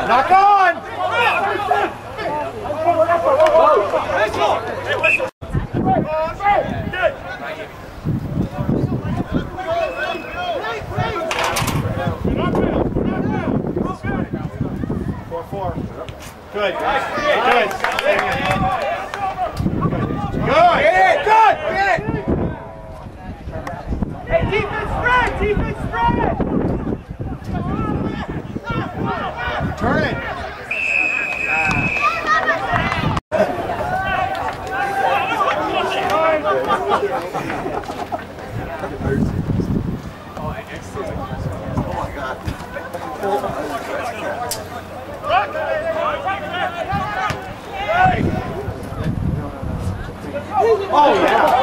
Knock on! Good. Good. Good. Hey, defense spread! Defense spread! Turn it! Oh, yeah.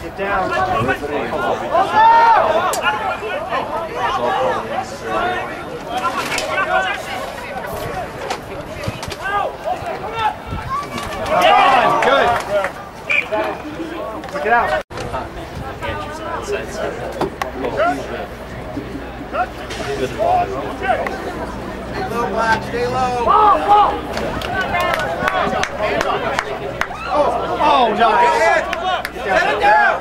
Get down. Good. Look it out. Stay low, Black. Stay low. Oh, nice. Set it down.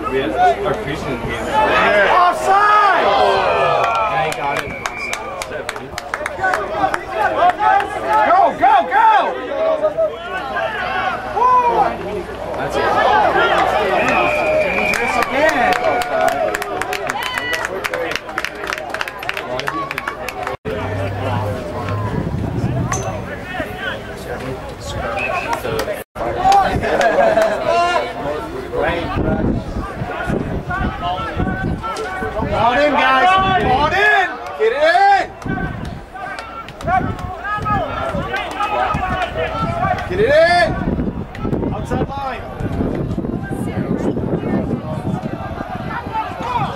Our preseason game. Offside! Yeah, he got it. Go, go, go! Woo! That's it. Dangerous again. Ball in, guys. Ball in. Get it in. Get it in. Outside line.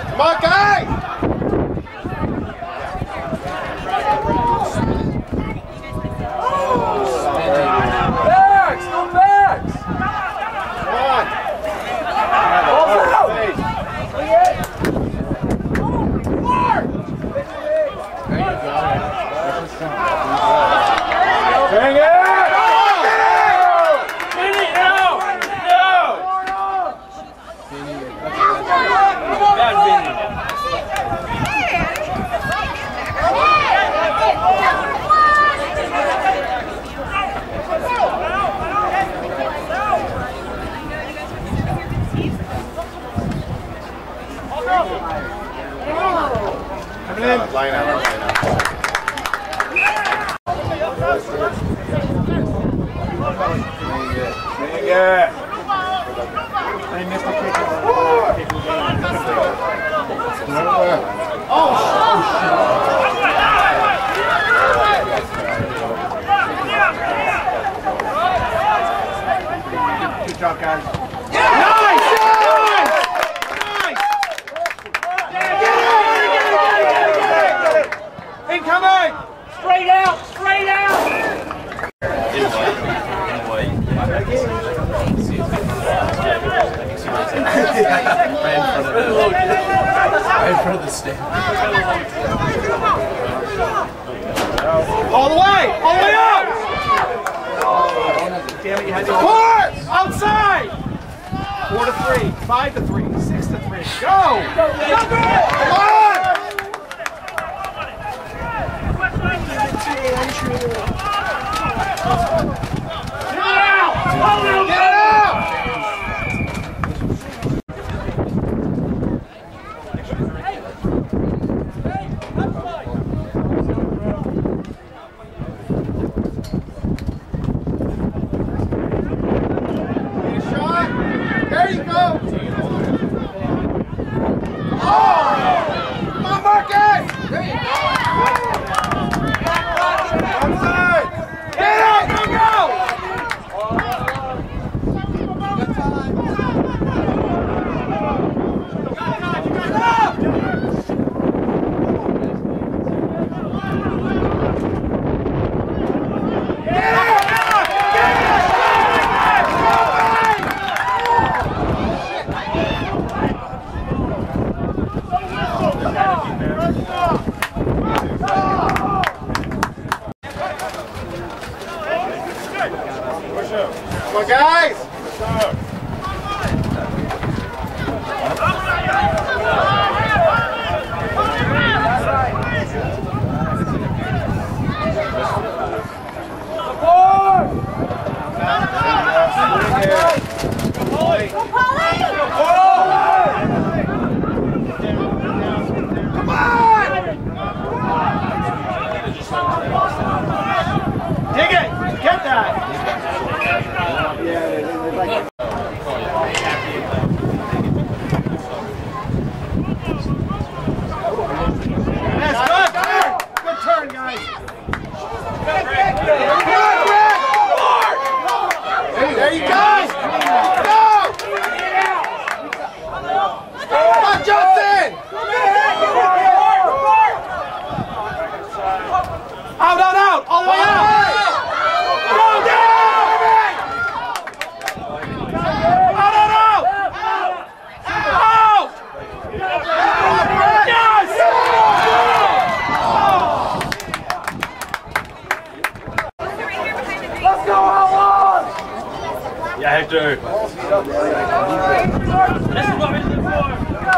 Come on, guys. Backs. No backs. Come on. Ball's out. Dang it! They missed the kick. Oh, good job, guys. Nice! Nice! Incoming! Straight out! Straight out! Right in front of the stand. All the way! All the way up! Damn it, you had to course! Outside! 4 to 3, 5 to 3, 6 to 3. Go! Come on! Get it out! Come on, guys! Dig it! Get that! Good turn, guys. There you go. Go. Come on, Johnson. Out, out, out. All the way out. Go down. Out, out, out. Out. Yes. Let's go, Outlaws! Yeah, Hector. This is what we're looking for. Go!